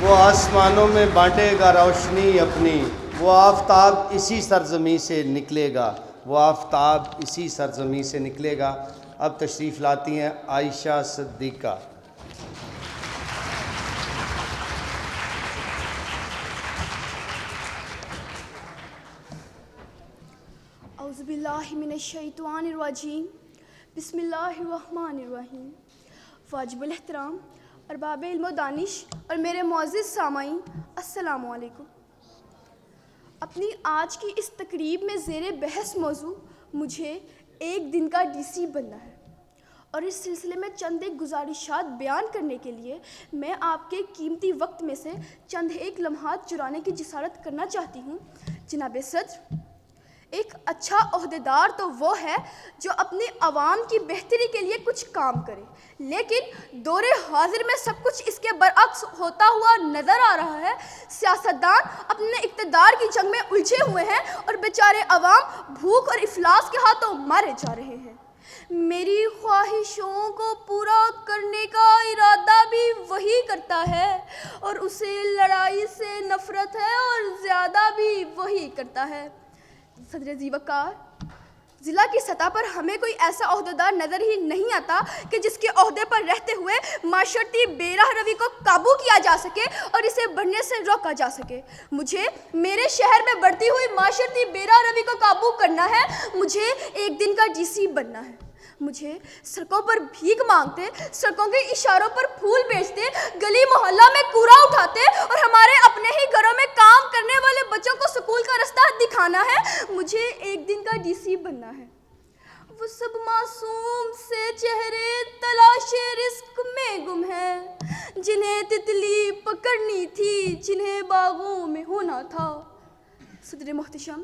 وہ آسمانوں میں بانٹے گا روشنی اپنی، وہ آفتاب اسی سرزمین سے نکلے گا، وہ آفتاب اسی سرزمین سے نکلے گا۔ اب تشریف لاتی ہیں عائشہ صدیقہ۔ اعوذ باللہ من الشیطان الرجیم، بسم اللہ الرحمن الرحیم۔ واجب الاحترام ارباب علم و دانش اور میرے معزز سامعین، السلام علیکم۔ اپنی آج کی اس تقریب میں زیر بحث موضوع مجھے ایک دن کا ڈی سی بننا ہے، اور اس سلسلے میں چند ایک گزارشات بیان کرنے کے لیے میں آپ کے قیمتی وقت میں سے چند ایک لمحات چرانے کی جسارت کرنا چاہتی ہوں۔ جناب صدر، ایک اچھا عہدیدار تو وہ ہے جو اپنی عوام کی بہتری کے لیے کچھ کام کرے، لیکن دور حاضر میں سب کچھ اس کے برعکس ہوتا ہوا نظر آ رہا ہے۔ سیاستدان اپنے اقتدار کی جنگ میں الجھے ہوئے ہیں اور بیچارے عوام بھوک اور افلاس کے ہاتھوں مارے جا رہے ہیں۔ میری خواہشوں کو پورا کرنے کا ارادہ بھی وہی کرتا ہے، اور اسے لڑائی سے نفرت ہے اور زیادہ بھی وہی کرتا ہے۔ صدر ذیوقار، ضلع کی سطح پر ہمیں کوئی ایسا عہدیدار نظر ہی نہیں آتا کہ جس کے عہدے پر رہتے ہوئے معاشرتی بے راہ روی کو قابو کیا جا سکے اور اسے بڑھنے سے روکا جا سکے۔ مجھے میرے شہر میں بڑھتی ہوئی معاشرتی بے راہ روی کو قابو کرنا ہے، مجھے ایک دن کا ڈی سی بننا ہے۔ مجھے سڑکوں پر بھیک مانگتے، سڑکوں کے اشاروں پر پھول بیچتے، گلی محلہ میں کوڑا اٹھاتے اور ہمارے اپنے ہی گھروں میں کام کرنے والے بچوں کو سکول کا رستہ دکھانا ہے، مجھے ایک دن کا ڈی سی بننا ہے۔ وہ سب معصوم سے چہرے تلاش رزق میں گم ہیں، جنہیں تتلی پکڑنی تھی، جنہیں باغوں میں ہونا تھا۔ صدر محتشم،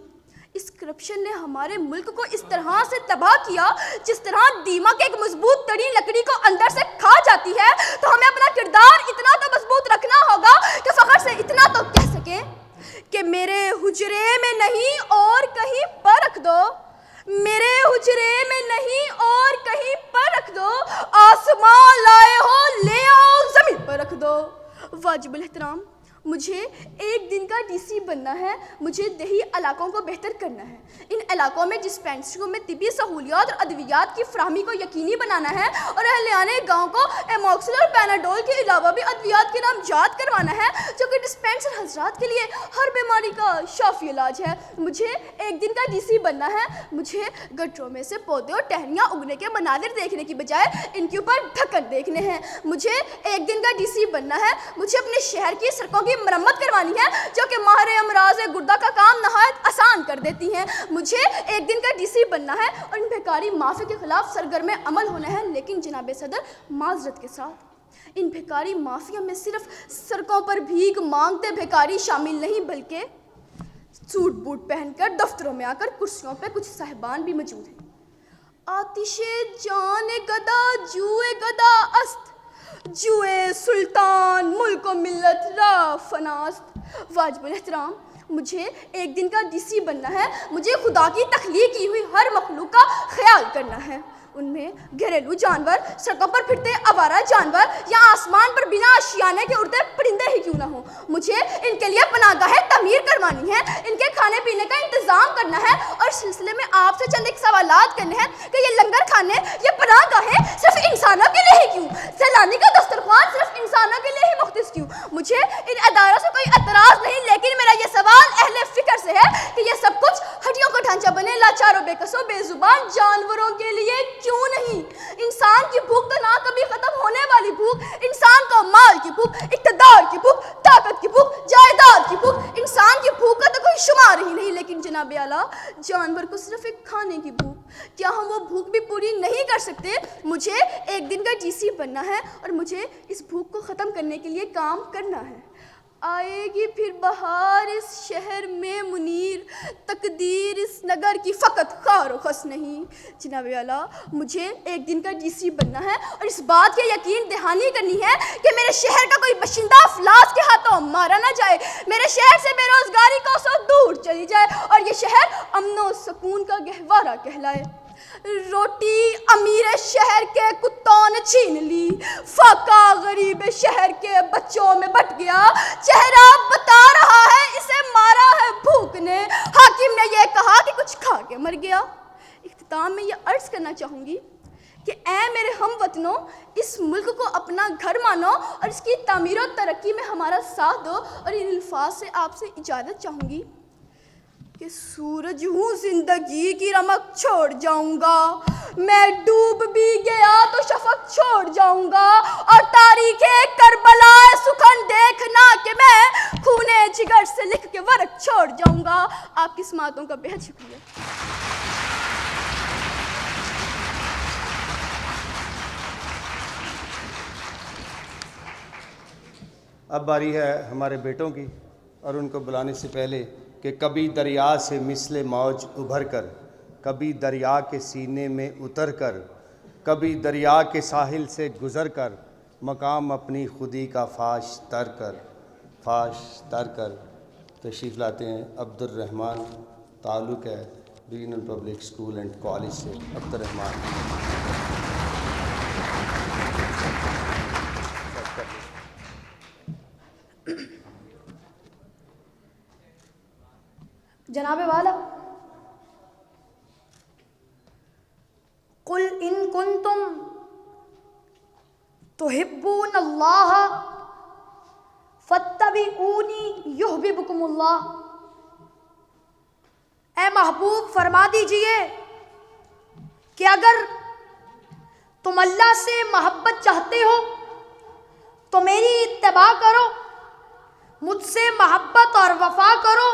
اس کرپشن نے ہمارے ملک کو اس طرح سے تباہ کیا جس طرح دیمک ایک مضبوط تڑی لکڑی کو اندر سے کھا جاتی ہے۔ تو ہمیں اپنا کردار اتنا تو مضبوط رکھنا ہوگا کہ فخر سے اتنا تو کہہ سکیں کہ میرے حجرے میں نہیں اور کہیں پر رکھ دو، میرے حجرے میں نہیں اور کہیں پر رکھ دو، آسمان لائے ہو لے آؤ زمین پر رکھ دو۔ واجب الاحترام، مجھے ایک دن کا ڈی سی بننا ہے، مجھے دیہی علاقوں کو بہتر کرنا ہے۔ ان علاقوں میں ڈسپینسریوں میں طبی سہولیات اور ادویات کی فراہمی کو یقینی بنانا ہے، اور اہلیان گاؤں کو ایموکسل اور پیناڈول کے علاوہ بھی ادویات کے نام یاد کروانا ہے جو کہ ڈسپینسر حضرات کے لیے ہر بیماری کا شافی علاج ہے۔ مجھے ایک دن کا ڈی سی بننا ہے، مجھے گٹروں میں سے پودے اور ٹہنیاں اگنے کے مناظر دیکھنے کی بجائے ان کے اوپر ڈھکن دیکھنے ہیں۔ مجھے ایک دن کا ڈی سی بننا ہے، مجھے اپنے شہر کی سڑکوں کی مرمت کروانی ہے جو کہ ماہر امراض گردہ کا کام نہایت آسان کر دیتی ہیں۔ مجھے ایک دن کا ڈی سی بننا ہے اور ان بھیکاری مافیا کے خلاف سرگرم عمل ہونا ہے، لیکن جناب صدر معذرت کے ساتھ ان بھیکاری مافیا میں صرف سڑکوں پر بھیک مانگتے بھیکاری شامل نہیں، بلکہ سوٹ بوٹ پہن کر دفتروں میں آ کر کرسیوں پہ کچھ صاحبان بھی موجود ہیں۔ آتش جان گدا جوئے گدا است، جوئے سلطان ملک و ملت را فناست۔ واجب الاحترام، مجھے ایک دن کا ڈی سی بننا ہے، مجھے خدا کی تخلیق کی ہوئی ہر مخلوق کا خیال کرنا ہے، ان میں گھریلو جانور، سڑکوں پر پھرتے آوارہ جانور یا آسمان پر بنا آشیانے کے اڑتے پرندے ہی کیوں نہ ہوں، مجھے ان کے لیے پناہ گاہیں تعمیر کروانی ہے، ان کے کھانے پینے کا انتظام کرنا ہے، اور اس سلسلے میں آپ سے چند ایک سوالات کرنے ہیں کہ یہ لنگر کھانے، یہ پناہ گاہیں صرف انسانوں کے لیے ہی کیوں، سیلانی کا دسترخوان صرف انسانوں کے لیے ہی مختص کیوں؟ مجھے ان اداروں سے کوئی اعتراض نہیں، لیکن میرا یہ سوال اہل فکر سے ہے کہ یہ سب کچھ ہڈیوں کا ڈھانچہ بنے لاچار و بے کس و بے زبان جانوروں کے لیے کیوں نہیں؟ انسان کی بھوک تو نہ کبھی ختم ہونے والی بھوک، انسان کو مال کی بھوک، اقتدار کی بھوک، طاقت کی بھوک، جائیداد کی بھوک، انسان کی بھوک کا تو کوئی شمار ہی نہیں، لیکن جناب اعلیٰ جانور کو صرف ایک کھانے کی بھوک، کیا ہم وہ بھوک بھی پوری نہیں کر سکتے؟ مجھے ایک دن کا ڈی سی بننا ہے اور مجھے اس بھوک کو ختم کرنے کے لیے کام کرنا ہے۔ آئے گی پھر بہار اس شہر میں منیر، تقدیر اس نگر کی فقط خار و خس نہیں۔ جناب اعلیٰ، مجھے ایک دن کا ڈی سی بننا ہے اور اس بات کی یقین دہانی کرنی ہے کہ میرے شہر کا کوئی باشندہ افلاس کے ہاتھوں مارا نہ جائے، میرے شہر سے بے روزگاری کو سو دور چلی جائے اور یہ شہر امن و سکون کا گہوارہ کہلائے۔ روٹی امیر شہر کے کتوں نے چھین لی، فاقہ غریب شہر کے بچوں میں بٹ گیا، چہرہ بتا رہا ہے اسے مارا ہے بھوک نے، حاکم نے یہ کہا کہ کچھ کھا کے مر گیا۔ اختتام میں یہ عرض کرنا چاہوں گی کہ اے میرے ہم وطنوں، اس ملک کو اپنا گھر مانو اور اس کی تعمیر و ترقی میں ہمارا ساتھ دو، اور ان الفاظ سے آپ سے اجازت چاہوں گی کہ سورج ہوں زندگی کی رمق چھوڑ جاؤں گا، میں ڈوب بھی گیا تو شفق چھوڑ جاؤں گا، اور تاریخ کربلا سخن دیکھنا کہ میں خونے جگر سے لکھ کے ورق چھوڑ جاؤں گا۔ آپ کی سماعتوں کا بہت شکریہ۔ اب باری ہے ہمارے بیٹوں کی، اور ان کو بلانے سے پہلے کہ کبھی دریا سے مثل موج ابھر کر، کبھی دریا کے سینے میں اتر کر، کبھی دریا کے ساحل سے گزر کر، مقام اپنی خودی کا فاش تر کر تشریف لاتے ہیں عبد الرحمن، تعلق ہے regional public school and college سے۔ عبد الرحمن جناب والا، قل ان کنتم تحبون اللہ فاتبعونی یحببکم اللہ۔ اے محبوب فرما دیجئے کہ اگر تم اللہ سے محبت چاہتے ہو تو میری اتباع کرو، مجھ سے محبت اور وفا کرو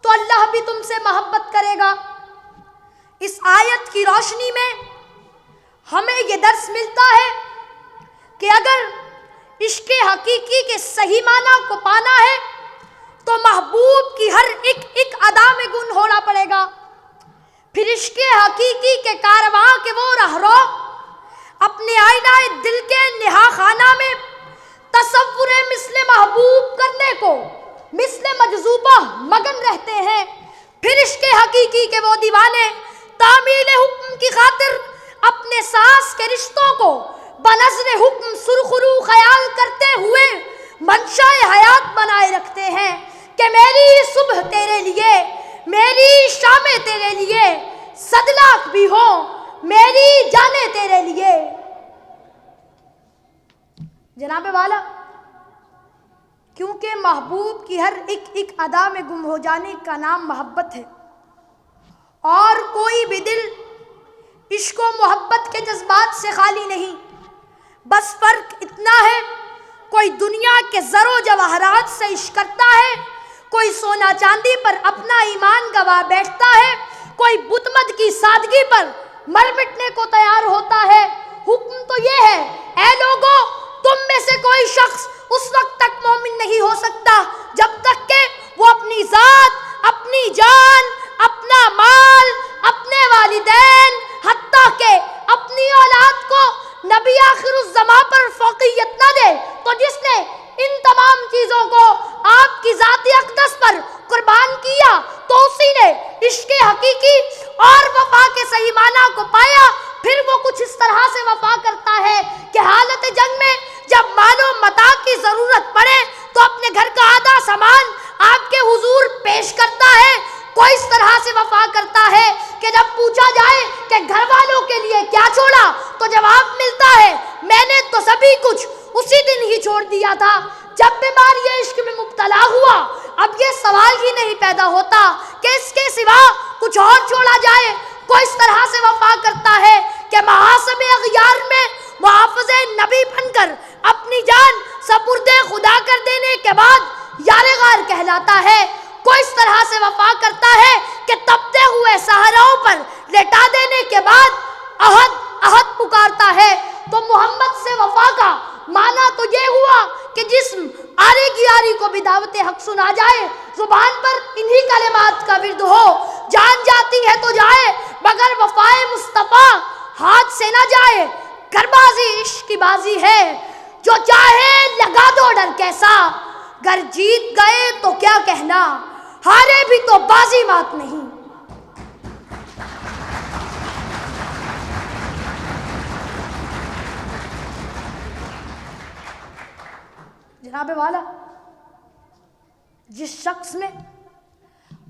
تو اللہ بھی تم سے محبت کرے گا۔ اس آیت کی روشنی میں ہمیں یہ درس ملتا ہے کہ اگر عشق حقیقی کے صحیح معنی کو پانا ہے تو محبوب کی ہر ایک ادا میں گن ہونا پڑے گا۔ پھر عشق حقیقی کے کارواں کے وہ رہرو اپنے آئینہ دل کے نہا خانہ میں تصور مثل محبوب کرنے کو مثل مجذوبہ مگن رہتے ہیں۔ پھر عشق حقیقی کے وہ دیوانے تعمیل حکم کی خاطر اپنے سانس کے رشتوں کو بنظر حکم سرخرو خیال کرتے ہوئے منشاء حیات بنائے رکھتے ہیں کہ میری صبح تیرے لیے، میری شامیں تیرے لیے، صد لاکھ بھی ہوں میری جانیں تیرے لیے۔ جناب والا، کیونکہ محبوب کی ہر ایک ادا میں گم ہو جانے کا نام محبت ہے، اور کوئی بھی دل عشق و محبت کے جذبات سے خالی نہیں۔ بس فرق اتنا ہے، کوئی دنیا کے زر و جواہرات سے عشق کرتا ہے، کوئی سونا چاندی پر اپنا ایمان گوا بیٹھتا ہے، کوئی بت مت کی سادگی پر مر مٹنے کو تیار ہوتا ہے۔ حکم تو یہ ہے، اے لوگوں، تم میں سے کوئی شخص اس وقت تک مومن نہیں ہو سکتا جب تک کہ وہ اپنی ذات، اپنی جان، اپنا مال، اپنے والدین، حتیٰ کہ اپنی اولاد کو نبی آخر الزماں پر فوقیت نہ دے۔ تو جس نے ان تمام چیزوں کو آپ کی ذات اقدس پر قربان کیا تو اسی نے عشق حقیقی اور وفا کے صحیح معنی کو پایا۔ پھر وہ کچھ اس طرح سے وفا کرتا ہے کہ حالت جنگ میں جب مال و متاع کی ضرورت پڑے تو اپنے گھر کا آدھا سامان آپ کے حضور پیش کرتا ہے۔ کوئی اس طرح سے وفا کرتا ہے کہ جب پوچھا جائے کہ گھر والوں کے لیے کیا چھوڑا تو جواب ملتا ہے، میں نے تو سبھی کچھ اسی دن ہی چھوڑ دیا تھا جب بیماری عشق میں مبتلا ہوا۔ اب یہ سوال ہی نہیں پیدا ہوتا کہ اس کے سوا کچھ اور چھوڑا جائے۔ کوئی اس طرح سے وفا کرتا ہے کہ محاسب اغیار میں محافظ نبی بن کر اپنی جان سپرد خدا کر دینے کے بعد یار غار کہلاتا ہے۔ کوئی اس طرح سے وفا کرتا ہے کہ تپتے ہوئے صحراؤں پر لٹا دینے کے بعد احد احد پکارتا ہے۔ تو محمد سے وفا کا معنی تو یہ ہوا کہ جسم آری کی آری کو بھی دعوت حق سنا جائے، زبان پر انہی کلمات کا ورد ہو، جان جاتی ہے تو جائے مگر وفائے مصطفیٰ ہاتھ سے نہ جائے۔ گھر بازی عشق کی بازی ہے، جو چاہے لگا دو ڈر کیسا، گر جیت گئے تو کیا کہنا، ہارے بھی تو بازی مات نہیں۔ جناب والا، جس شخص میں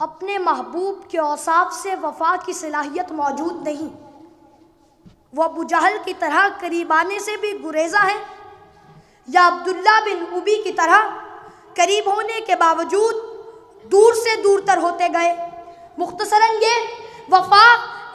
اپنے محبوب کے اوصاف سے وفا کی صلاحیت موجود نہیں، وہ ابو جہل کی طرح قریب آنے سے بھی گریزاں ہیں، یا عبداللہ بن ابی کی طرح قریب ہونے کے باوجود دور سے دور تر ہوتے گئے۔ مختصراً یہ وفا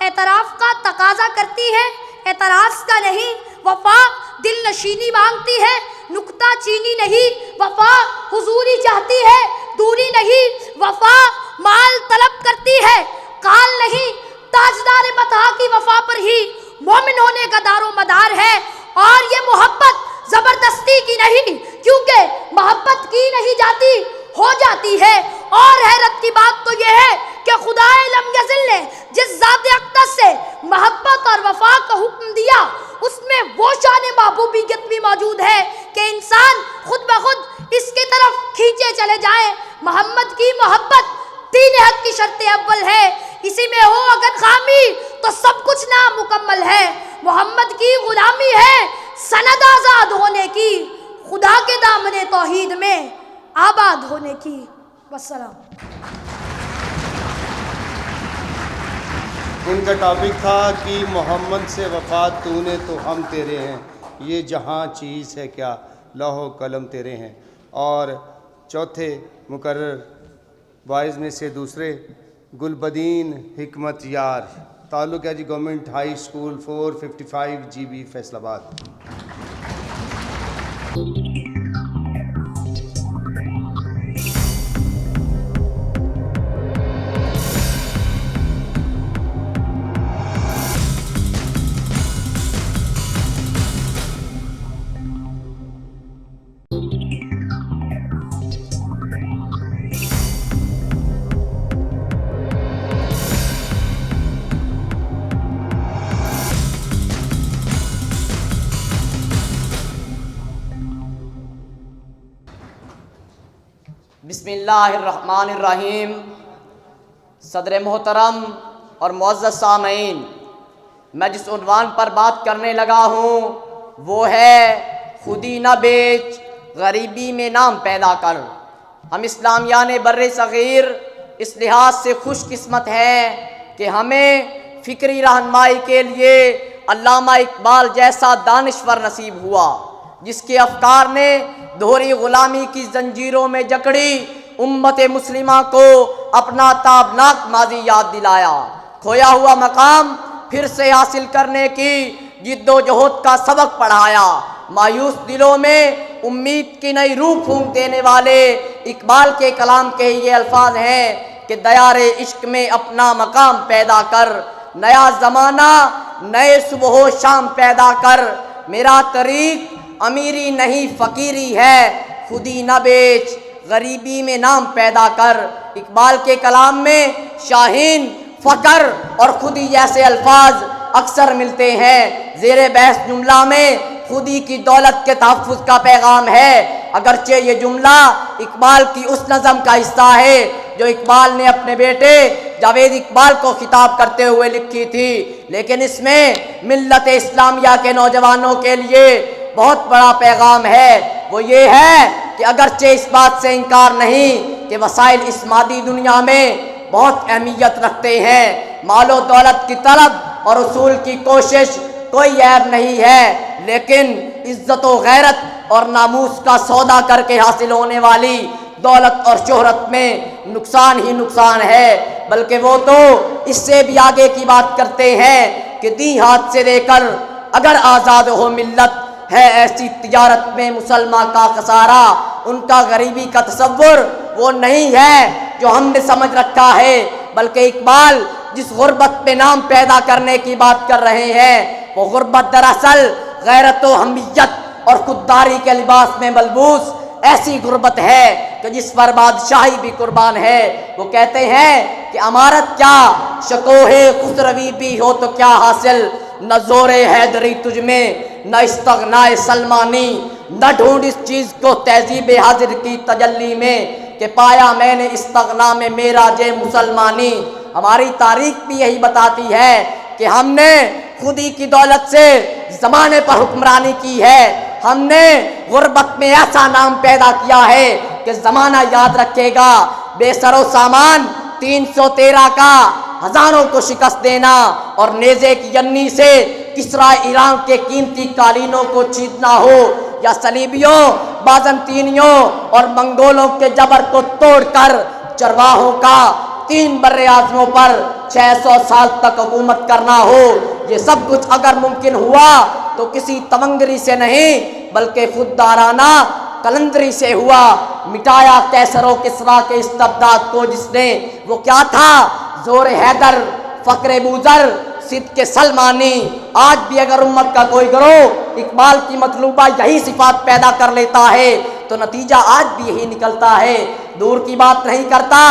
اعتراف کا تقاضا کرتی ہے، اعتراض کا نہیں۔ وفا دل نشینی مانگتی ہے، نکتہ چینی نہیں۔ وفا حضوری چاہتی ہے، دوری نہیں۔ وفا مال طلب کرتی ہے، قال نہیں۔ تاجدار بطحا کی وفا پر ہی مومن ہونے کا دار و مدار ہے، اور یہ محبت زبردستی کی نہیں، کیونکہ محبت کی نہیں جاتی، ہو جاتی ہے۔ اور حیرت کی بات تو یہ ہے کہ خدائے لم یزل نے جس ذات اقدس سے محبت اور وفا کا حکم دیا، اس میں وہ شان محبوبیت بھی موجود ہے کہ انسان خود بخود اس کی طرف کھینچے چلے جائیں۔ محمد کی محبت دین حق کی شرط اول ہے، اسی میں ہو اگر خامی تو سب کچھ نامکمل ہے۔ محمد کی غلامی ہے سند آزاد ہونے کی، خدا کے دامن توحید میں آباد ہونے کی۔ والسلام۔ ان کا ٹاپک تھا کہ محمد سے وفا تو نے تو ہم تیرے ہیں، یہ جہاں چیز ہے کیا لوح و قلم تیرے ہیں۔ اور چوتھے مقرر وائز میں سے دوسرے گلبدین حکمت یار، تعلق ہے جی government high school 455 GB Faisalabad. بسم اللہ الرحمن الرحیم۔ صدر محترم اور معزز سامعین، میں جس عنوان پر بات کرنے لگا ہوں وہ ہے خودی نہ بیچ غریبی میں نام پیدا کر۔ ہم اسلامیان بر صغیر اس لحاظ سے خوش قسمت ہیں کہ ہمیں فکری رہنمائی کے لیے علامہ اقبال جیسا دانشور نصیب ہوا، جس کے افکار نے دوہری غلامی کی زنجیروں میں جکڑی امت مسلمہ کو اپنا تابناک ماضی یاد دلایا، کھویا ہوا مقام پھر سے حاصل کرنے کی جد و جہد کا سبق پڑھایا۔ مایوس دلوں میں امید کی نئی روح پھونک دینے والے اقبال کے کلام کے یہ الفاظ ہیں کہ دیار عشق میں اپنا مقام پیدا کر، نیا زمانہ نئے صبح و شام پیدا کر، میرا طریق امیری نہیں فقیری ہے، خودی نہ بیچ غریبی میں نام پیدا کر۔ اقبال کے کلام میں شاہین، فقر اور خودی جیسے الفاظ اکثر ملتے ہیں۔ زیر بحث جملہ میں خودی کی دولت کے تحفظ کا پیغام ہے، اگرچہ یہ جملہ اقبال کی اس نظم کا حصہ ہے جو اقبال نے اپنے بیٹے جاوید اقبال کو خطاب کرتے ہوئے لکھی تھی، لیکن اس میں ملت اسلامیہ کے نوجوانوں کے لیے بہت بڑا پیغام ہے۔ وہ یہ ہے کہ اگرچہ اس بات سے انکار نہیں کہ وسائل اس مادی دنیا میں بہت اہمیت رکھتے ہیں، مال و دولت کی طلب اور حصول کی کوشش کوئی عیب نہیں ہے، لیکن عزت و غیرت اور ناموس کا سودا کر کے حاصل ہونے والی دولت اور شہرت میں نقصان ہی نقصان ہے، بلکہ وہ تو اس سے بھی آگے کی بات کرتے ہیں کہ دی ہاتھ سے دے کر اگر آزاد ہو ملت، ہے ایسی تجارت میں مسلمان کا خسارہ۔ ان کا غریبی کا تصور وہ نہیں ہے جو ہم نے سمجھ رکھا ہے، بلکہ اقبال جس غربت میں نام پیدا کرنے کی بات کر رہے ہیں وہ غربت دراصل غیرت و حمیت اور خودداری کے لباس میں ملبوس ایسی غربت ہے کہ جس پر بادشاہی بھی قربان ہے۔ وہ کہتے ہیں کہ امارت کیا شکوہ خسروی بھی ہو تو کیا حاصل، نہ زور حیدری تجھ میں نہ استغناء سلمانی، نہ ڈھونڈ اس چیز کو تہذیب حاضر کی تجلی میں کہ پایا میں نے استغنا میں میرا جے مسلمانی۔ ہماری تاریخ بھی یہی بتاتی ہے کہ ہم نے خودی کی دولت سے زمانے پر حکمرانی کی ہے، ہم نے غربت میں ایسا نام پیدا کیا ہے کہ زمانہ یاد رکھے گا. بے سر و سامان 313 کا ہزاروں کو شکست دینا اور نیزے کی ینی سے کسرا ایران کے قیمتی قالینوں کو چھیدنا ہو, یا صلیبیوں, بازنطینیوں اور منگولوں کے جبر کو توڑ کر چرواہوں کا 3 بر اعظموں پر 600 سال تک حکومت کرنا ہو, یہ سب کچھ اگر ممکن ہوا تو کسی تمنگری سے نہیں بلکہ خوددارانہ کلندری سے ہوا. مٹایا کیسر و کسریٰ کے استبداد کو جس نے, وہ کیا تھا؟ زور حیدر, فقر بوذر, صدق سلمانی. آج بھی اگر امت کا کوئی گروہ اقبال کی مطلوبہ یہی صفات پیدا کر لیتا ہے تو نتیجہ آج بھی یہی نکلتا ہے. دور کی بات نہیں کرتا,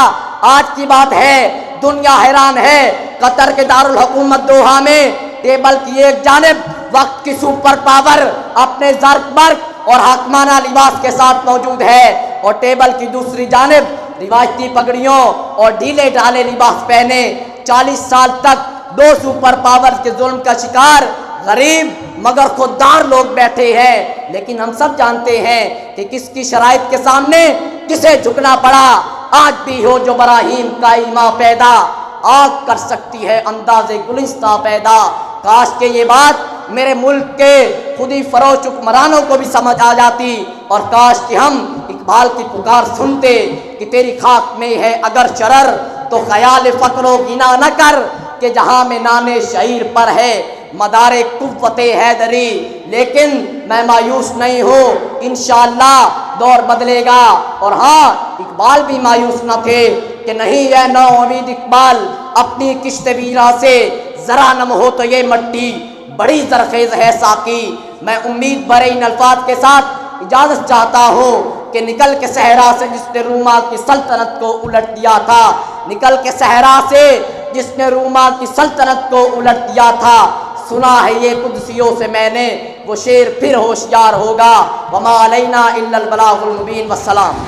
آج کی بات ہے. دنیا حیران ہے. قطر کے دارالحکومت دوحہ میں ٹیبل کی ایک جانب وقت کی سپر پاور اپنے زرق اور حاکمانہ لباس کے ساتھ موجود ہے, اور ٹیبل کی دوسری جانب روایتی پگڑیوں اور ڈھیلے ڈھالے لباس پہنے 40 سال تک 2 سپر پاور کے ظلم کا شکار غریب مگر خوددار لوگ بیٹھے ہیں. لیکن ہم سب جانتے ہیں کہ کس کی شرائط کے سامنے کسے جھکنا پڑا. آج بھی ہو جو براہیم کا ایمان پیدا, آگ کر سکتی ہے انداز گلستہ پیدا. کاش کہ یہ بات میرے ملک کے خودی فروش حکمرانوں کو بھی سمجھ آ جاتی, اور کاش کہ ہم اقبال کی پکار سنتے کہ تیری خاک میں ہے اگر شرر تو خیال فقر و غنا نہ کر, کہ جہاں میں نام شعیر پر ہے مدار قوت حیدری. لیکن میں مایوس نہیں ہوں, انشاءاللہ دور بدلے گا. اور ہاں, اقبال بھی مایوس نہ تھے کہ نہیں ہے نو امید اقبال, اپنی کشت ویرا سے ذرا نم ہو تو یہ مٹی بڑی زرخیز ہے ساقی. میں امید بھرے ان الفاظ کے ساتھ اجازت چاہتا ہوں کہ نکل کے صحرا سے جس نے روما کی سلطنت کو الٹ دیا تھا, نکل کے صحرا سے جس نے روما کی سلطنت کو الٹ دیا تھا, سنا ہے یہ قدسیوں سے میں نے, وہ شیر پھر ہوشیار ہوگا. وما علینا الا البلاغ المبین. والسلام.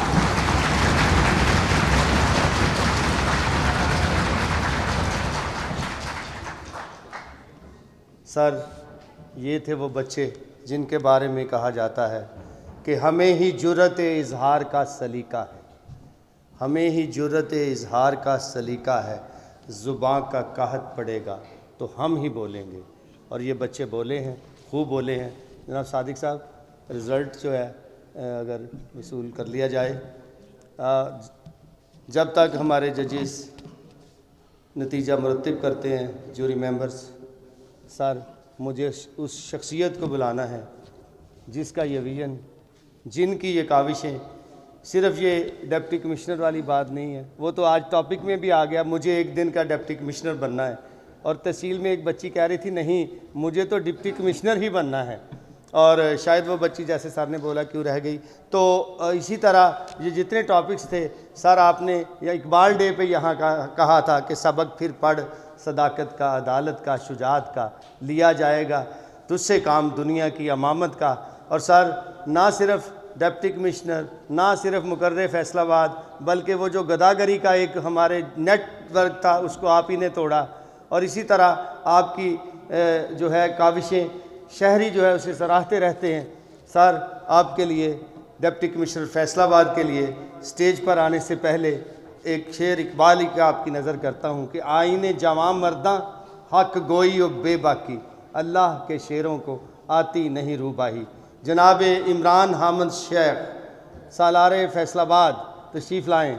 سر, یہ تھے وہ بچے جن کے بارے میں کہا جاتا ہے کہ ہمیں ہی جرأت اظہار کا سلیقہ ہے, ہمیں ہی جرأت اظہار کا سلیقہ ہے, زباں کا قحط پڑے گا تو ہم ہی بولیں گے. اور یہ بچے بولے ہیں, خوب بولے ہیں. جناب صادق صاحب, رزلٹ جو ہے اگر وصول کر لیا جائے, جب تک ہمارے ججز نتیجہ مرتب کرتے ہیں, جوری ممبرز, سر مجھے اس شخصیت کو بلانا ہے جس کا یہ ویژن, جن کی یہ کاوشیں, صرف یہ ڈپٹی کمشنر والی بات نہیں ہے, وہ تو آج ٹاپک میں بھی آ گیا, مجھے ایک دن کا ڈپٹی کمشنر بننا ہے. اور تحصیل میں ایک بچی کہہ رہی تھی نہیں مجھے تو ڈپٹی کمشنر ہی بننا ہے, اور شاید وہ بچی جیسے سر نے بولا کیوں رہ گئی. تو اسی طرح یہ جتنے ٹاپکس تھے سر, آپ نے یا اقبال ڈے پہ یہاں کہا تھا کہ سبق پھر پڑھ, صداقت کا, عدالت کا, شجاعت کا, لیا جائے گا تجھ سے کام دنیا کی امامت کا. اور سر نہ صرف ڈپٹی کمشنر, نہ صرف مقرر فیصل آباد, بلکہ وہ جو گداگری کا ایک ہمارے نیٹ ورک تھا اس کو آپ ہی نے توڑا. اور اسی طرح آپ کی جو ہے کاوشیں, شہری جو ہے اسے سراہتے رہتے ہیں. سر آپ کے لیے ڈپٹی کمشنر فیصل آباد کے لیے سٹیج پر آنے سے پہلے ایک شعر اقبالی کا آپ کی نظر کرتا ہوں کہ آئین جواں مرداں حق گوئی و بے باکی, اللہ کے شعروں کو آتی نہیں روباہی. جناب عمران حامد شیخ, سالار فیصل آباد, تشریف لائیں.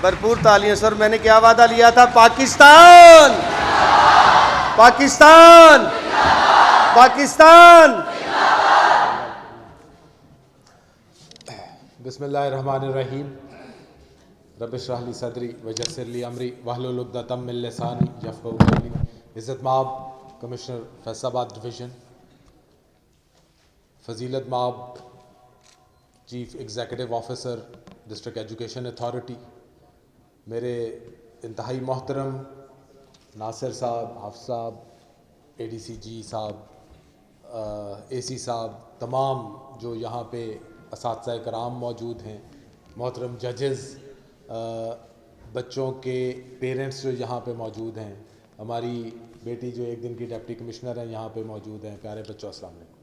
بھرپور تالیاں. سر میں نے کیا وعدہ لیا تھا؟ پاکستان, پاکستان, پاکستان. بسم اللہ الرحمن الرحیم. رب اشرح لی صدری ویسر لی امری واحلل عقدۃ من لسانی یفقہوا قولی. عزت مآب کمشنر فیصل آباد ڈویژن, فضیلت مآب chief executive officer district education authority, میرے انتہائی محترم ناصر صاحب, حافظ صاحب, اے ڈی سی جی صاحب, اے سی صاحب, تمام جو یہاں پہ اساتذہ کرام موجود ہیں, محترم ججز, بچوں کے پیرنٹس جو یہاں پہ موجود ہیں, ہماری بیٹی جو 1 دن کی ڈپٹی کمشنر ہیں یہاں پہ موجود ہیں. پیارے بچوں السلام علیکم.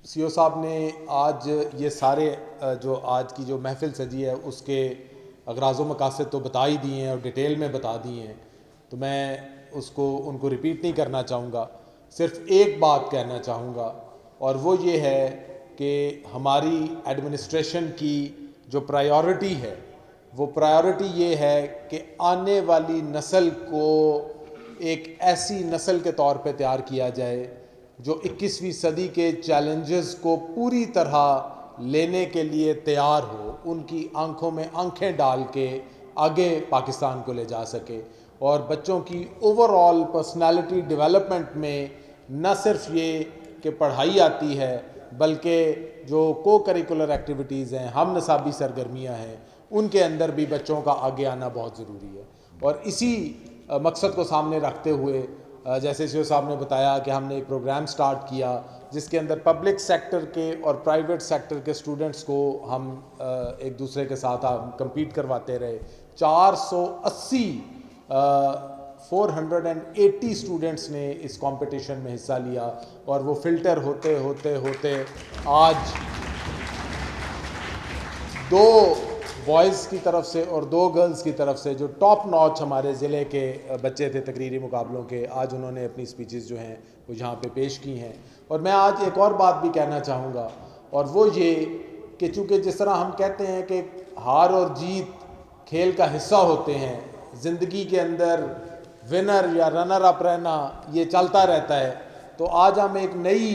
سی او صاحب نے آج یہ سارے جو آج کی جو محفل سجی ہے اس کے اغراض و مقاصد تو بتا ہی دیے ہیں اور ڈیٹیل میں بتا دیے ہیں, تو میں ان کو ریپیٹ نہیں کرنا چاہوں گا. صرف ایک بات کہنا چاہوں گا, اور وہ یہ ہے کہ ہماری ایڈمنسٹریشن کی جو پرائیورٹی ہے وہ پرائیورٹی یہ ہے کہ آنے والی نسل کو ایک ایسی نسل کے طور پہ تیار کیا جائے جو 21ویں صدی کے چیلنجز کو پوری طرح لینے کے لیے تیار ہو, ان کی آنکھوں میں آنکھیں ڈال کے آگے پاکستان کو لے جا سکے. اور بچوں کی اوور آل پرسنالٹی ڈیولپمنٹ میں نہ صرف یہ کہ پڑھائی آتی ہے بلکہ جو کو کریکولر ایکٹیویٹیز ہیں, ہم نصابی سرگرمیاں ہیں, ان کے اندر بھی بچوں کا آگے آنا بہت ضروری ہے. اور اسی مقصد کو سامنے رکھتے ہوئے جیسے سی او صاحب نے بتایا کہ ہم نے ایک پروگرام سٹارٹ کیا جس کے اندر پبلک سیکٹر کے اور پرائیویٹ سیکٹر کے اسٹوڈنٹس کو ہم ایک دوسرے کے ساتھ کمپیٹ کرواتے رہے. 480 اسٹوڈنٹس نے اس کمپٹیشن میں حصہ لیا, اور وہ فلٹر ہوتے ہوتے ہوتے آج 2 بوائز کی طرف سے اور 2 گرلز کی طرف سے جو ٹاپ نوچ ہمارے ضلع کے بچے تھے تقریری مقابلوں کے, آج انہوں نے اپنی سپیچز جو ہیں وہ یہاں پہ پیش کی ہیں. اور میں آج ایک اور بات بھی کہنا چاہوں گا, اور وہ یہ کہ چونکہ جس طرح ہم کہتے ہیں کہ ہار اور جیت کھیل کا حصہ ہوتے ہیں, زندگی کے اندر ونر یا رنر اپ رہنا یہ چلتا رہتا ہے, تو آج ہم ایک نئی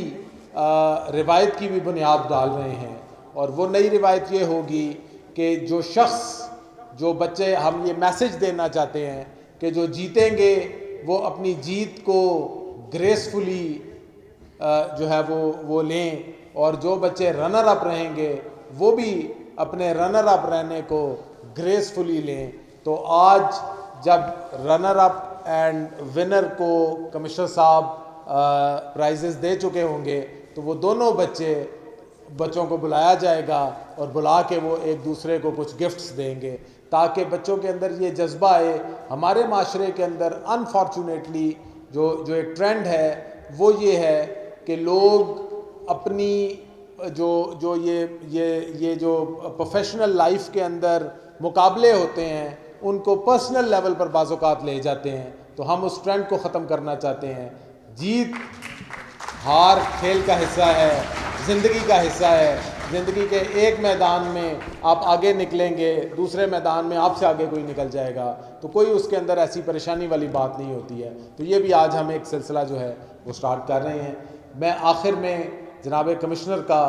روایت کی بھی بنیاد ڈال رہے ہیں. اور وہ نئی روایت یہ ہوگی کہ جو شخص, جو بچے, ہم یہ میسج دینا چاہتے ہیں کہ جو جیتیں گے وہ اپنی جیت کو گریسفلی جو ہے وہ لیں, اور جو بچے رنر اپ رہیں گے وہ بھی اپنے رنر اپ رہنے کو گریسفلی لیں. تو آج جب رنر اپ اینڈ ونر کو کمشنر صاحب پرائزز دے چکے ہوں گے تو وہ دونوں بچوں کو بلایا جائے گا اور بلا کے وہ ایک دوسرے کو کچھ گفٹس دیں گے, تاکہ بچوں کے اندر یہ جذبہ آئے. ہمارے معاشرے کے اندر انفارچونیٹلی جو ایک ٹرینڈ ہے وہ یہ ہے کہ لوگ اپنی جو یہ جو پروفیشنل لائف کے اندر مقابلے ہوتے ہیں ان کو پرسنل لیول پر بعض اوقات لے جاتے ہیں. تو ہم اس ٹرینڈ کو ختم کرنا چاہتے ہیں. جیت ہار کھیل کا حصہ ہے, زندگی کا حصہ ہے. زندگی کے ایک میدان میں آپ آگے نکلیں گے, دوسرے میدان میں آپ سے آگے کوئی نکل جائے گا, تو کوئی اس کے اندر ایسی پریشانی والی بات نہیں ہوتی ہے. تو یہ بھی آج ہم ایک سلسلہ جو ہے وہ سٹارٹ کر رہے ہیں. میں آخر میں جناب کمشنر کا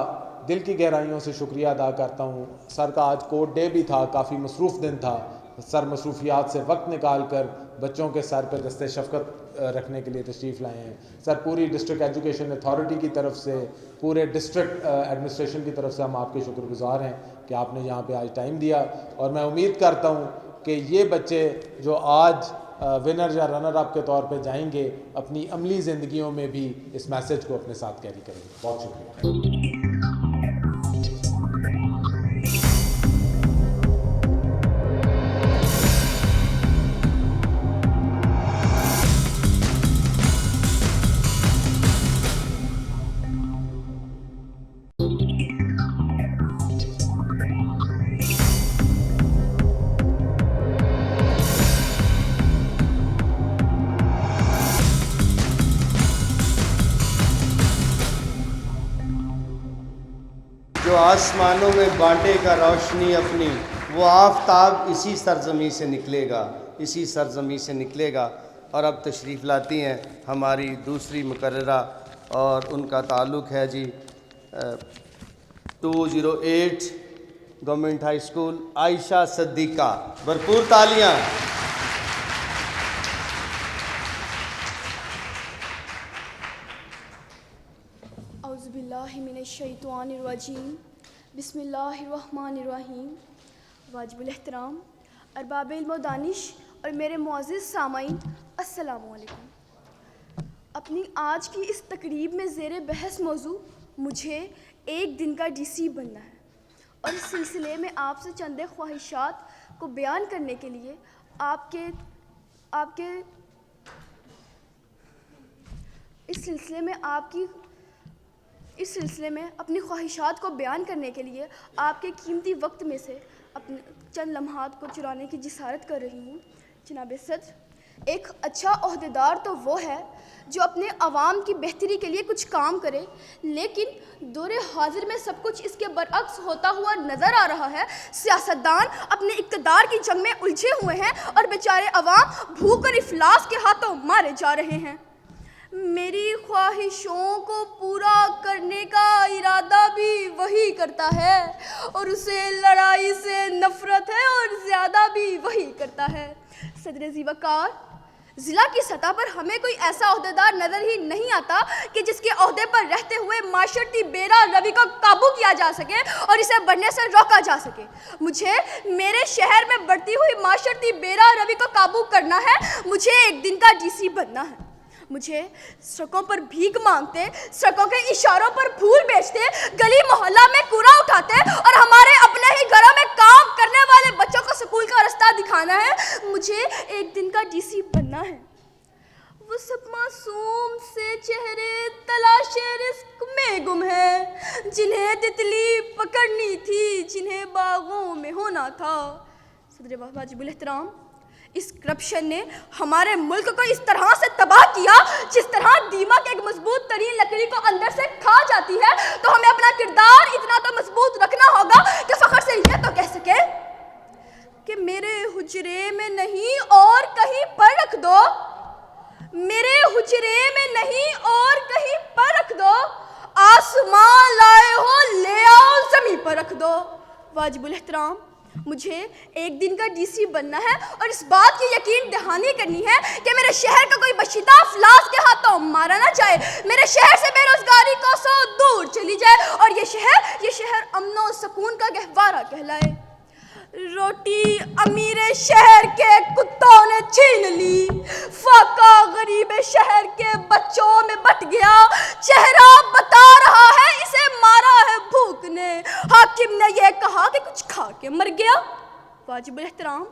دل کی گہرائیوں سے شکریہ ادا کرتا ہوں. سر کا آج کوٹ ڈے بھی تھا, کافی مصروف دن تھا. سر مصروفیات سے وقت نکال کر بچوں کے سر پہ دست شفقت رکھنے کے لیے تشریف لائے ہیں. سر پوری ڈسٹرکٹ ایجوکیشن اتھارٹی کی طرف سے, پورے ڈسٹرکٹ ایڈمنسٹریشن کی طرف سے ہم آپ کے شکر گزار ہیں کہ آپ نے یہاں پہ آج ٹائم دیا. اور میں امید کرتا ہوں کہ یہ بچے جو آج ونر یا رنر اپ کے طور پہ جائیں گے اپنی عملی زندگیوں میں بھی اس میسج کو اپنے ساتھ کیری کریں گے. بہت شکریہ. جو آسمانوں میں بانٹے گا روشنی اپنی, وہ آفتاب اسی سرزمین سے نکلے گا, اسی سرزمین سے نکلے گا. اور اب تشریف لاتی ہیں ہماری دوسری مقررہ, اور ان کا تعلق ہے جی 208 گورنمنٹ ہائی اسکول, عائشہ صدیقہ. بھرپور تالیاں. اعوذ باللہ من الشیطان الرجیم. بسم اللہ الرحمن الرحیم. واجب الاحترام ارباب علم و دانش اور میرے معزز سامعین, السلام علیکم. اپنی آج کی اس تقریب میں زیر بحث موضوع مجھے 1 دن کا ڈی سی بننا ہے, اور اس سلسلے میں آپ سے چند خواہشات کو بیان کرنے کے لیے آپ کے آپ کے اس سلسلے میں اپنی خواہشات کو بیان کرنے کے لیے آپ کے قیمتی وقت میں سے اپنے چند لمحات کو چرانے کی جسارت کر رہی ہوں۔ جناب صدر، ایک اچھا عہدیدار تو وہ ہے جو اپنے عوام کی بہتری کے لیے کچھ کام کرے، لیکن دور حاضر میں سب کچھ اس کے برعکس ہوتا ہوا نظر آ رہا ہے۔ سیاستدان اپنے اقتدار کی جنگ میں الجھے ہوئے ہیں اور بیچارے عوام بھوک اور افلاس کے ہاتھوں مارے جا رہے ہیں۔ میری خواہشوں کو پورا کرنے کا ارادہ بھی وہی کرتا ہے، اور اسے لڑائی سے نفرت ہے اور زیادہ بھی وہی کرتا ہے۔ صدر زیوکار، ضلع کی سطح پر ہمیں کوئی ایسا عہدیدار نظر ہی نہیں آتا کہ جس کے عہدے پر رہتے ہوئے معاشرتی بیرا روی کو قابو کیا جا سکے اور اسے بڑھنے سے روکا جا سکے۔ مجھے میرے شہر میں بڑھتی ہوئی معاشرتی بیرا روی کو قابو کرنا ہے۔ مجھے ایک دن کا ڈی سی بننا ہے۔ مجھے سڑکوں پر بھیک مانگتے، سڑکوں کے اشاروں پر پھول بیچتے، گلی محلہ میں کوڑا اٹھاتے اور ہمارے اپنے ہی گھروں میں کام کرنے والے بچوں کو سکول کا رستہ دکھانا ہے۔ مجھے ایک دن کا ڈی سی بننا ہے۔ وہ سب معصوم سے چہرے تلاش رزق میں گم ہیں، جنہیں تتلی پکڑنی تھی، جنہیں باغوں میں ہونا تھا۔ صدر واجب الاحترام، اس کرپشن نے ہمارے ملک کو اس طرح سے تباہ کیا جس طرح دیمک ایک مضبوط ترین لکڑی کو اندر سے کھا جاتی ہے۔ تو ہمیں اپنا کردار اتنا تو مضبوط رکھنا ہوگا کہ فخر سے یہ تو کہہ سکے کہ میرے حجرے میں نہیں اور کہیں پر رکھ دو، میرے حجرے میں نہیں اور کہیں پر رکھ دو، آسمان لائے ہو لے آؤ زمین پر رکھ دو۔ واجب الاحترام، مجھے ایک دن کا ڈی سی بننا ہے اور اس بات کی یقین دہانی کرنی ہے کہ میرے شہر کا کوئی بشیدہ افلاس کے ہاتھوں مارا نہ جائے، میرے شہر سے بے روزگاری کو سو دور چلی جائے اور یہ شہر امن و سکون کا گہوارہ کہلائے۔ روٹی امیر شہر کے کتوں نے چھین لی، فاقہ غریب شہر کے بچوں میں بٹ گیا، چہرہ بتا رہا ہے اسے مارا ہے بھوک نے، حاکم نے یہ کہا کہ کچھ کھا کے مر گیا۔ واجب الاحترام،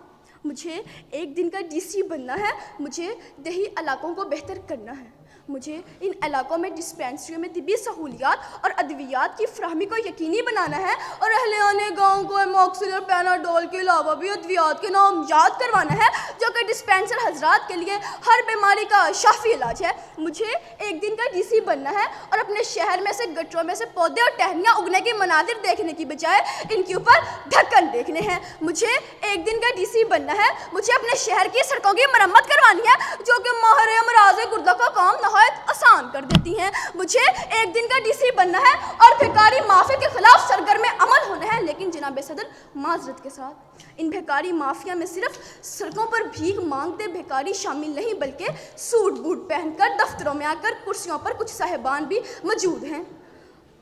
مجھے ایک دن کا ڈی سی بننا ہے۔ مجھے دیہی علاقوں کو بہتر کرنا ہے۔ مجھے ان علاقوں میں ڈسپینسریوں میں طبی سہولیات اور ادویات کی فراہمی کو یقینی بنانا ہے اور اہلِ گاؤں کو ایموکسل اور پیناڈول کے علاوہ بھی ادویات کے نام یاد کروانا ہے جو کہ ڈسپینسر حضرات کے لیے ہر بیماری کا شافی علاج ہے۔ مجھے ایک دن کا ڈی سی بننا ہے اور اپنے شہر میں سے گٹروں میں سے پودے اور ٹہنیاں اگنے کے مناظر دیکھنے کی بجائے ان کے اوپر ڈھکن دیکھنے ہیں۔ مجھے ایک دن کا ڈی سی بننا ہے۔ مجھے اپنے شہر کی سڑکوں کی مرمت کروانی ہے جو کہ ماہر امراض گردہ کا کام آسان کر دیتی ہیں۔ مجھے ایک دن کا ڈی سی بننا ہے اور بھیکاری مافیا کے خلاف سرگرم عمل ہونا ہے۔ لیکن جناب صدر، معذرت کے ساتھ ان بھیکاری مافیا میں صرف سڑکوں پر بھیک مانگتے بھیکاری شامل نہیں، بلکہ سوٹ بوٹ پہن کر دفتروں میں آ کر کرسیوں پر کچھ صاحبان بھی موجود ہیں۔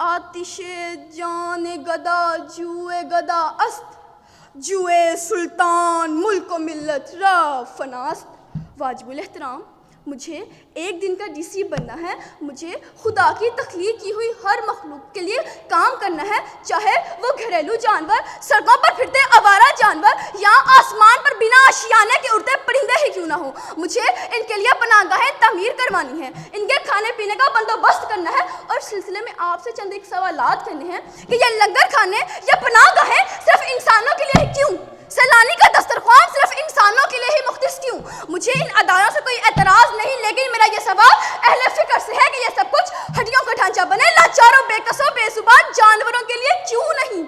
آتش جان گدا جوئے گدا است، جوئے سلطان ملک و ملت را فناست۔ واجب الاحترام، مجھے ایک دن کا ڈی سی بننا ہے۔ مجھے خدا کی تخلیق کی ہوئی ہر مخلوق کے لیے کام کرنا ہے، چاہے وہ گھریلو جانور، سڑکوں پر پھرتے آوارہ جانور یا آسمان پر بنا آشیانے کے اڑتے پرندے ہی کیوں نہ ہو۔ مجھے ان کے لیے پناہ گاہیں تعمیر کروانی ہے، ان کے کھانے پینے کا بندوبست کرنا ہے اور اس سلسلے میں آپ سے چند ایک سوالات کرنے ہیں کہ یہ لنگر کھانے یا پناہ گاہیں صرف انسانوں کے لیے ہی کیوں؟ سیلانی کا دسترخوان صرف انسانوں کے لیے ہی مختص کیوں؟ مجھے ان اداروں سے کوئی اعتراض نہیں، لیکن میرا یہ سوال اہل فکر سے ہے کہ یہ سب کچھ ہڈیوں کا ڈھانچہ بنے، لاچاروں بے کسوں بے زبان جانوروں کے لیے کیوں نہیں؟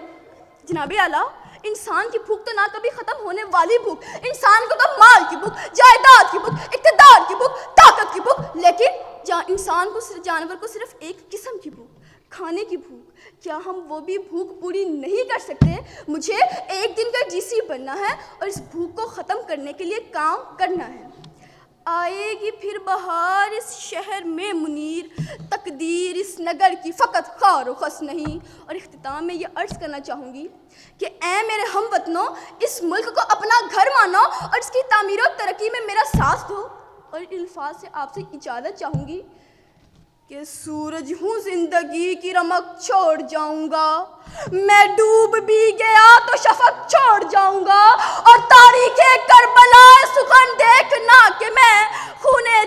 جناب اعلیٰ، انسان کی بھوک تو نہ کبھی ختم ہونے والی بھوک، انسان کو تو مال کی بھوک، جائیداد کی بھوک، اقتدار کی بھوک، طاقت کی بھوک، لیکن انسان کو جانور کو صرف ایک قسم کی بھوک، کھانے کی بھوک، کیا ہم وہ بھی بھوک پوری نہیں کر سکتے؟ مجھے ایک دن کا ڈی سی بننا ہے اور اس بھوک کو ختم کرنے کے لیے کام کرنا ہے۔ آئے گی پھر بہار اس شہر میں منیر، تقدیر اس نگر کی فقط خار و خس نہیں۔ اور اختتام میں یہ عرض کرنا چاہوں گی کہ اے میرے ہم وطنوں، اس ملک کو اپنا گھر مانو اور اس کی تعمیر و ترقی میں میرا ساتھ دو۔ اور ان الفاظ سے آپ سے اجازت چاہوں گی کہ سورج ہوں زندگی کی رمق چھوڑ جاؤں گا، میں ڈوب بھی گیا تو شفق چھوڑ جاؤں گا، اور تاریخ کربلا سخن دیکھنا کہ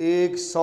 100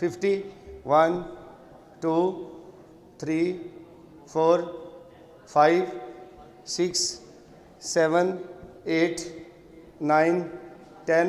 50, 1 2 3 4 5 6 7 8 9 10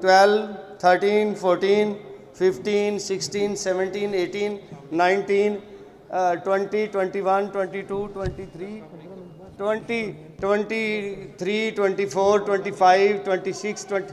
12 13 14 15 16 17 18 19 20 21 22 23 20 23 24 25 26 20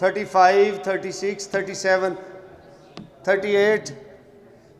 35 36 37 38।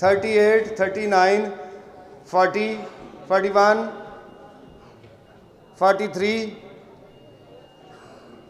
38 39 40 41 43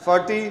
40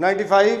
95।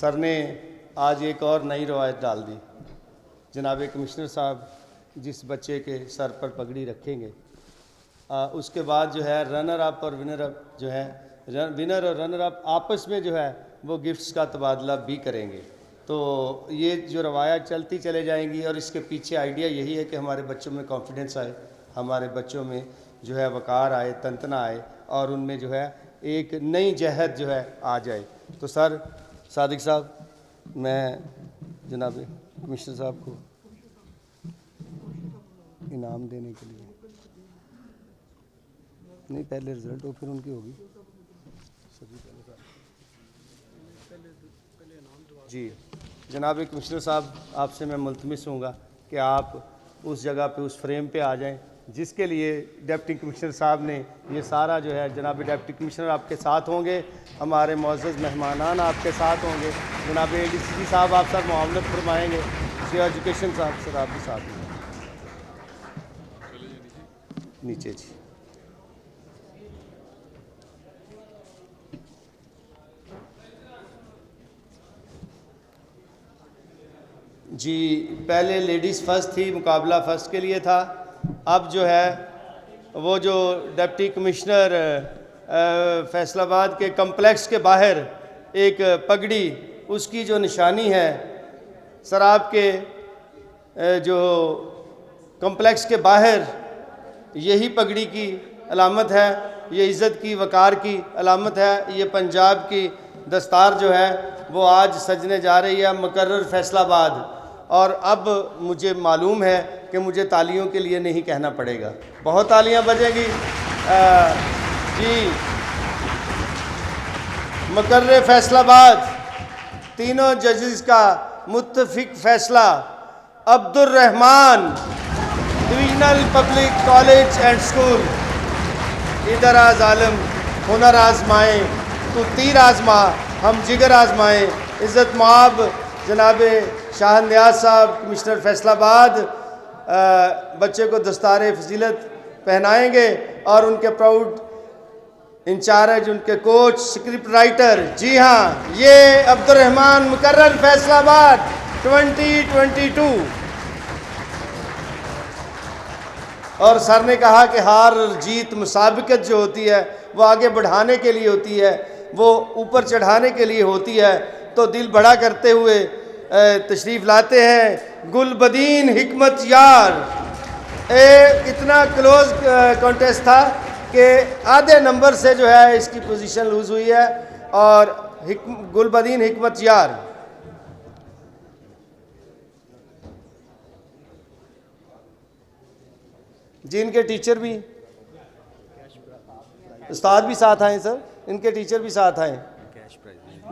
سر نے آج ایک اور نئی روایت ڈال دی. جناب کمشنر صاحب جس بچے کے سر پر پگڑی رکھیں گے اس کے بعد جو ہے رنر اپ اور ونر اپ جو ہے ونر اور رنر اپ آپس میں جو ہے وہ گفٹس کا تبادلہ بھی کریں گے. تو یہ جو روایات چلتی چلے جائیں گی اور اس کے پیچھے آئیڈیا یہی ہے کہ ہمارے بچوں میں کانفیڈنس آئے, ہمارے بچوں میں جو ہے وقار آئے, تنتنا آئے اور ان میں جو ہے ایک نئی جہد جو ہے آ جائے. تو سر صادق صاحب میں جناب کمشنر صاحب کو انعام دینے کے لیے نہیں پہلے رزلٹ ہو پھر ان کی ہوگی. جی جناب کمشنر صاحب آپ سے میں ملتمس ہوں گا کہ آپ اس جگہ پہ اس فریم پہ آ جائیں جس کے لیے ڈپٹی کمشنر صاحب نے یہ سارا جو ہے جناب ڈپٹی کمشنر آپ کے ساتھ ہوں گے, ہمارے معزز مہمانان آپ کے ساتھ ہوں گے, جناب اے ڈی سی جی صاحب آپ ساتھ معاونت فرمائیں گے, سی ایجوکیشن صاحب سر آپ بھی ساتھ ہوں نیچے. جی پہلے لیڈیز فرسٹ تھی, مقابلہ فرسٹ کے لیے تھا. اب جو ہے وہ جو ڈپٹی کمشنر فیصل آباد کے کمپلیکس کے باہر ایک پگڑی اس کی جو نشانی ہے سر آپ کے جو کمپلیکس کے باہر یہی پگڑی کی علامت ہے, یہ عزت کی وقار کی علامت ہے. یہ پنجاب کی دستار جو ہے وہ آج سجنے جا رہی ہے مقرر فیصل آباد. اور اب مجھے معلوم ہے کہ مجھے تالیوں کے لیے نہیں کہنا پڑے گا, بہت تالیاں بجیں گی. جی مقرر فیصل آباد تینوں ججز کا متفق فیصلہ عبد الرحمن divisional public college and school. ادھر آز عالم ہنر آزمائیں تو تیر آزما ہم جگر آزمائیں. عزت مآب جناب شاہ نیاز صاحب کمشنر فیصل آباد بچے کو دستار فضیلت پہنائیں گے اور ان کے پراؤڈ انچارج ان کے کوچ سکرپٹ رائٹر, جی ہاں یہ عبد الرحمن مقرر فیصل آباد 2022. اور سر نے کہا کہ ہار جیت مسابقت جو ہوتی ہے وہ آگے بڑھانے کے لیے ہوتی ہے, وہ اوپر چڑھانے کے لیے ہوتی ہے. تو دل بڑا کرتے ہوئے تشریف لاتے ہیں گل بدین حکمت یار. اتنا کلوز کانٹیسٹ تھا کہ آدھے نمبر سے جو ہے اس کی پوزیشن لوز ہوئی ہے. اور گل بدین حکمت یار جی ان کے ٹیچر بھی استاد بھی ساتھ آئیں سر, ان کے ٹیچر بھی ساتھ آئیں.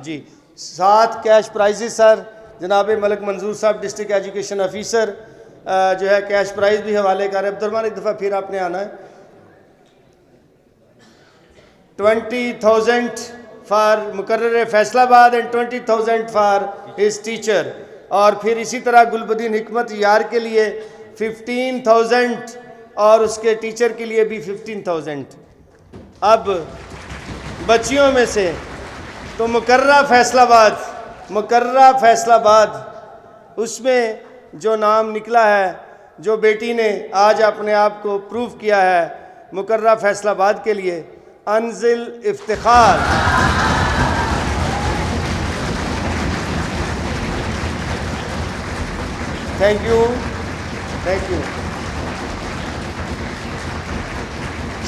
جی 7 کیش پرائزز سر. جناب ملک منظور صاحب ڈسٹرکٹ ایجوکیشن آفیسر جو ہے کیش پرائز بھی حوالے کر رہے ہیں. عبد الرحمن ایک دفعہ پھر آپ نے آنا ہے. 20,000 فار مقرر فیصل آباد اینڈ 20,000 فار ہز ٹیچر. اور پھر اسی طرح گلبدین حکمت یار کے لیے 15,000 اور اس کے ٹیچر کے لیے بھی 15,000. اب بچیوں میں سے تو مقررہ فیصل آباد اس میں جو نام نکلا ہے, جو بیٹی نے آج اپنے آپ کو پروف کیا ہے مقررہ فیصل آباد کے لیے, انزل افتخار. Thank you.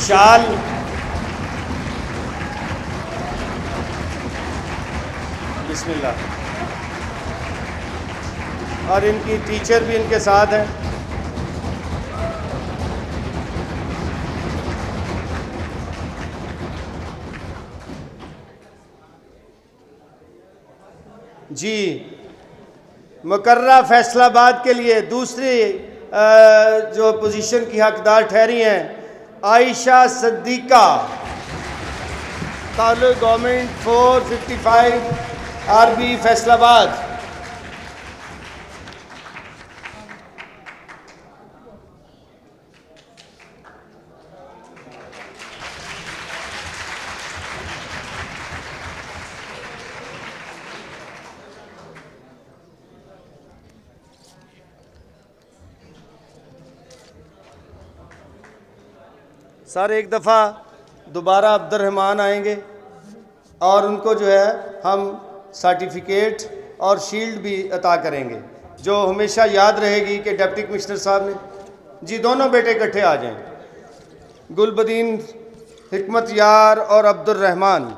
شال بسم اللہ. اور ان کی ٹیچر بھی ان کے ساتھ ہیں. جی مقررہ فیصل آباد کے لیے دوسری جو پوزیشن کی حقدار ٹھہری ہیں عائشہ صدیقہ, تعلق گورنمنٹ 455 RB فیصل آباد. سر ایک دفعہ دوبارہ عبد الرحمن آئیں گے اور ان کو جو ہے ہم سرٹیفکیٹ اور شیلڈ بھی عطا کریں گے، جو ہمیشہ یاد رہے گی کہ ڈپٹی کمشنر صاحب نے جی دونوں بیٹے اکٹھے آ جائیں، گل بدین حکمت یار اور عبد الرحمن۔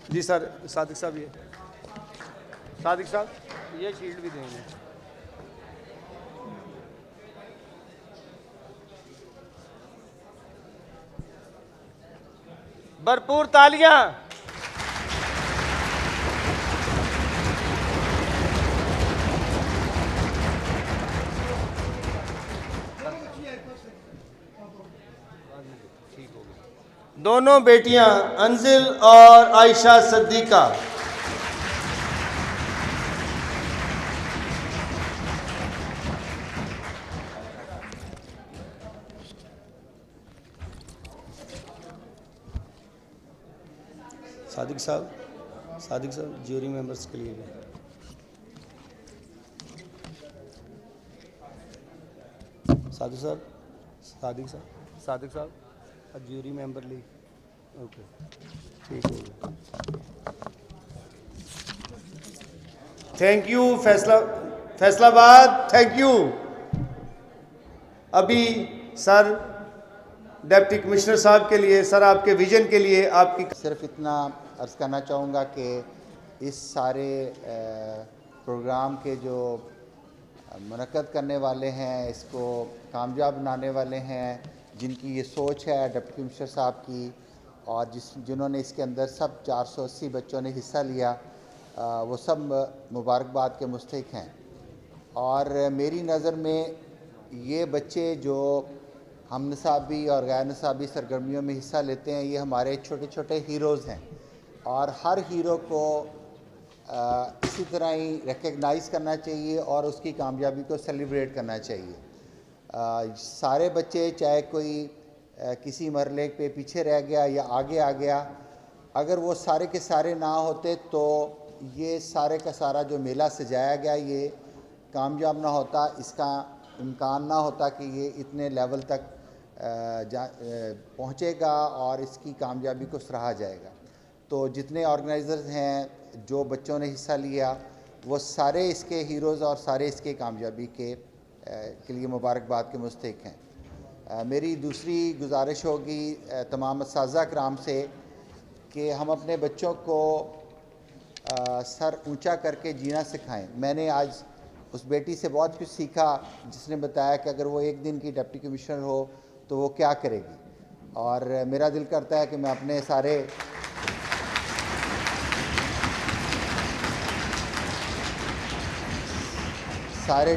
جی سر صادق صاحب، یہ صادق صاحب یہ شیلڈ بھی دیں گے۔ بھرپور تالیاں۔ دونوں بیٹیاں انزل اور عائشہ صدیقہ۔ صادق صاحب جیوری ممبرس کے لیے صادق صاحب جیوری ممبر لی، اوکے ٹھیک ہو گیا۔ تھینک یو فیصل آباد، تھینک یو۔ ابھی سر ڈپٹی کمشنر صاحب کے لیے، سر آپ کے ویژن کے لیے آپ کی صرف اتنا عرض کرنا چاہوں گا کہ اس سارے پروگرام کے جو منعقد کرنے والے ہیں، اس کو کامیاب بنانے والے ہیں، جن کی یہ سوچ ہے ڈپٹی کمشنر صاحب کی، اور جنہوں نے اس کے اندر سب 480 بچوں نے حصہ لیا، وہ سب مبارکباد کے مستحق ہیں۔ اور میری نظر میں یہ بچے جو ہم نصابی اور غیر نصابی سرگرمیوں میں حصہ لیتے ہیں، یہ ہمارے چھوٹے چھوٹے ہیروز ہیں، اور ہر ہیرو کو اسی طرح ہی ریکگنائز کرنا چاہیے اور اس کی کامیابی کو سیلیبریٹ کرنا چاہیے۔ سارے بچے، چاہے کوئی کسی مرحلے پہ پیچھے رہ گیا یا آگے آ گیا، اگر وہ سارے کے سارے نہ ہوتے تو یہ سارے کا سارا جو میلہ سجایا گیا یہ کامیاب نہ ہوتا، اس کا امکان نہ ہوتا کہ یہ اتنے لیول تک پہنچے گا اور اس کی کامیابی کو سراہا جائے گا۔ تو جتنے آرگنائزرز ہیں، جو بچوں نے حصہ لیا، وہ سارے اس کے ہیروز اور سارے اس کے کامیابی کے لیے مبارکباد کے مستحق ہیں۔ میری دوسری گزارش ہوگی تمام اساتذہ کرام سے کہ ہم اپنے بچوں کو سر اونچا کر کے جینا سکھائیں۔ میں نے آج اس بیٹی سے بہت کچھ سیکھا جس نے بتایا کہ اگر وہ ایک دن کی ڈپٹی کمشنر ہو تو وہ کیا کرے گی، اور میرا دل کرتا ہے کہ میں اپنے سارے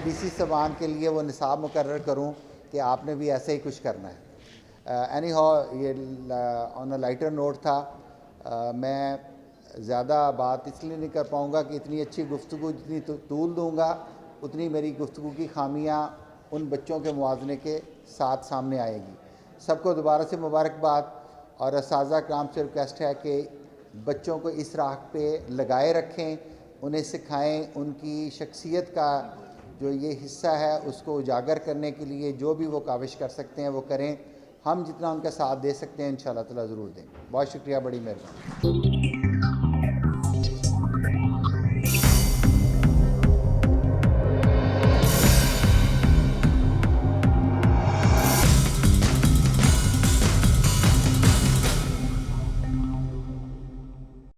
ڈی سی صاحبان کے لیے وہ نصاب مقرر کروں کہ آپ نے بھی ایسے ہی کچھ کرنا ہے۔ اینی ہاؤ، یہ آن اے لائٹر نوٹ تھا۔ میں زیادہ بات اس لیے نہیں کر پاؤں گا کہ اتنی اچھی گفتگو جتنی طول دوں گا اتنی میری گفتگو کی خامیاں ان بچوں کے موازنے کے ساتھ سامنے آئے گی۔ سب کو دوبارہ سے مبارکباد، اور اساتذہ کرام سے ریکویسٹ ہے کہ بچوں کو اس راہ پہ لگائے رکھیں، انہیں سکھائیں، ان کی شخصیت کا جو یہ حصہ ہے اس کو اجاگر کرنے کے لیے جو بھی وہ کاوش کر سکتے ہیں وہ کریں۔ ہم جتنا ان کا ساتھ دے سکتے ہیں انشاءاللہ تعالی ضرور دیں۔ بہت شکریہ، بڑی مہربانی۔